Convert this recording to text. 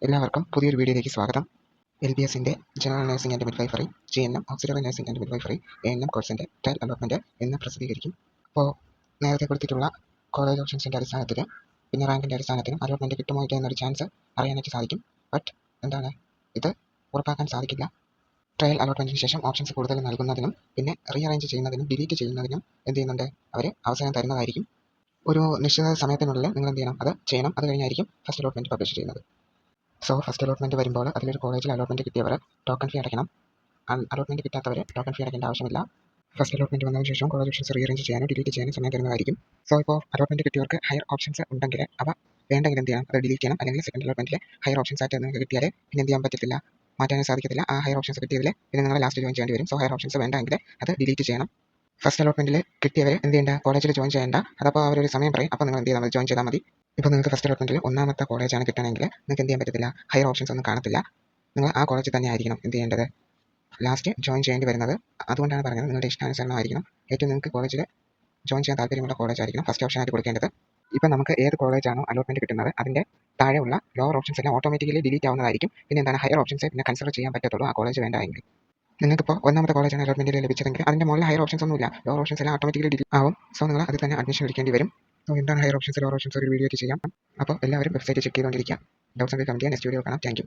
എല്ലാവർക്കും പുതിയൊരു വീഡിയോയിലേക്ക് സ്വാഗതം. LBSന്റെ general nursing and midwifery, GNM auxiliary nursing and midwifery, ANM കോഴ്സിന്റെ ട്രയൽ അലോട്ട്മെന്റ് ഇന്ന് പ്രസിദ്ധീകരിക്കും. അപ്പോൾ നേരത്തെ കൊടുത്തിട്ടുള്ള കോളേജ് ഓപ്ഷൻസിന്റെ അടിസ്ഥാനത്തിൽ പിന്നെ റാങ്കിന്റെ അടിസ്ഥാനത്തിലും അലോട്ട്മെന്റ് കിട്ടുമോ ഇല്ല എന്നൊരു ചാൻസ് അറിയാനായിട്ട് സാധിക്കും. ബട്ട് ഇത് ഉറപ്പാക്കാൻ സാധിക്കില്ല. ട്രയൽ അലോട്ട്മെന്റിന് ശേഷം ഓപ്ഷൻസ് കൂടുതൽ നൽകുന്നതിനും പിന്നെ റീഅറേഞ്ച് ചെയ്യുന്നതിനും ഡിലീറ്റ് ചെയ്യുന്നതിനും എന്ത് ചെയ്യുന്നുണ്ട്, അവർ അവസരം തരുന്നതായിരിക്കും. ഒരു നിശ്ചിത സമയത്തിനുള്ളിൽ നിങ്ങൾ എന്ത് ചെയ്യണം, അത് ചെയ്യണം. അത് കഴിഞ്ഞായിരിക്കും ഫസ്റ്റ് അലോട്ട്മെന്റ് പബ്ലിഷ് ചെയ്യുന്നത്. സോ ഫസ്റ്റ് അലോട്ട്മെന്റ് വരുമ്പോൾ അതിലൊരു കോളേജിൽ അലോട്ട്മെന്റ് കിട്ടിയവർ ടോക്കൺ ഫീ അടയ്ക്കണം. അലോട്ട്മെന്റ് കിട്ടാത്തവർ ടോക്കൺ ഫീ അടയ്ക്കേണ്ട ആവശ്യമില്ല. ഫസ്റ്റ് അലോട്ട്മെന്റ് വന്നതിന് ശേഷം കോളേജ് ഓപ്ഷൻസ് റീഅറേഞ്ച് ചെയ്യാനോ ഡിലീറ്റ് ചെയ്യാനോ സമയം തരുന്നതായിരിക്കും. സോ ഇപ്പോൾ അലോട്ട്മെന്റ് കിട്ടിയവർക്ക് ഹയർ ഓപ്ഷൻസ് ഉണ്ടെങ്കിൽ അവ വേണ്ടെങ്കിൽ എന്ത് ചെയ്യണം, അത് ഡിലീറ്റ് ചെയ്യണം. അല്ലെങ്കിൽ സെക്കൻഡ് അലോട്ട്മെന്റിലെ ഹയർ ഓപ്ഷൻസ് ആയിട്ട് നിങ്ങൾക്ക് കിട്ടിയാൽ പിന്നെ എന്ത് ചെയ്യാൻ പറ്റത്തില്ല, മാറ്റാനും സാധിക്കത്തില്ല. ആ ഹയർ ഓപ്ഷൻസ് കിട്ടിയതിൽ പിന്നെ നിങ്ങൾ ലാസ്റ്റ് ജോയിൻ ചെയ്യേണ്ടി വരും. സോ ഹയർ ഓപ്ഷൻസ് വേണ്ടെങ്കിൽ അത് ഡിലീറ്റ് ചെയ്യണം. ഫസ്റ്റ് അലോട്ട്മെന്റിൽ കിട്ടിയവർ എന്ത് ചെയ്യേണ്ട, കോളേജിൽ ജോയിൻ ചെയ്യേണ്ട. അതപ്പോൾ അവരൊരു സമയം പറയും, അപ്പോൾ നിങ്ങൾ എന്ത് ചെയ്താൽ മതി, ജോയിൻ ചെയ്താൽ മതി. ഇപ്പോൾ നിങ്ങൾക്ക് ഫസ്റ്റ് അലോട്ട്മെന്റിൽ ഒന്നാമത്തെ കോളേജാണ് കിട്ടണമെങ്കിൽ നിങ്ങൾക്ക് എന്ത് ചെയ്യാൻ പറ്റത്തില്ല, ഹയർ ഓപ്ഷൻസ് ഒന്നും കാണത്തില്ല. നിങ്ങൾ ആ കോളേജിൽ തന്നെ ആയിരിക്കണം എന്ത് ചെയ്യേണ്ടത്, ലാസ്റ്റ് ജോയിൻ ചെയ്യേണ്ടി വരുന്നത്. അതുകൊണ്ടാണ് പറഞ്ഞത് നിങ്ങളുടെ ഇഷ്ടാനുസരണമായിരിക്കണം. ഏറ്റവും നിങ്ങൾക്ക് കോളേജിൽ ജോയിൻ ചെയ്യാൻ താല്പര്യമുള്ള കോളേജായിരിക്കണം ഫസ്റ്റ് ഓപ്ഷനായിട്ട് കൊടുക്കേണ്ടത്. ഇപ്പം നമുക്ക് ഏത് കോളേജാണോ അലോട്ട്മെന്റ് കിട്ടുന്നത് അതിൻ്റെ താഴെയുള്ള ലോവർ ഓപ്ഷൻസ് എല്ലാം ഓട്ടോമാറ്റിക്കലി ഡിലീറ്റ് ആവുന്നതായിരിക്കും. പിന്നെ ഹയർ ഓപ്ഷൻസ് പിന്നെ കൺസിഡർ ചെയ്യാൻ പറ്റത്തുള്ളൂ ആ കോളേജ് വേണ്ടെങ്കിൽ. നിങ്ങൾക്കിപ്പോൾ ഒന്നാമത്തെ കോളേജാണ് അലോട്ട്മെന്റിൽ ലഭിച്ചതെങ്കിൽ അതിൻ്റെ മുകളിൽ ഹയർ ഓപ്ഷൻസ് ഒന്നുമില്ല, ലോവർ ഓപ്ഷൻസ് എല്ലാം ഓട്ടോമാറ്റിക്കലി ഡിലീറ്റ് ആവും. സോ നിങ്ങൾ അതിൽ തന്നെ അഡ്മിഷൻ എടുക്കേണ്ടി വരും. സോ എന്താണ് ഹയർ ഓപ്ഷൻസ് ലോവർ ഓപ്ഷൻസ് ഒരു വീഡിയോ ചെയ്യാം. അപ്പോൾ എല്ലാവരും വെബ്സൈറ്റ് ചെക്ക് ചെയ്തുകൊണ്ടിരിക്കുക. ഡൗട്ട്സ് ഉണ്ടെങ്കിൽ കമന്റ് ചെയ്യാം. നെക്സ്റ്റ് വീഡിയോ കാണാം. Thank you.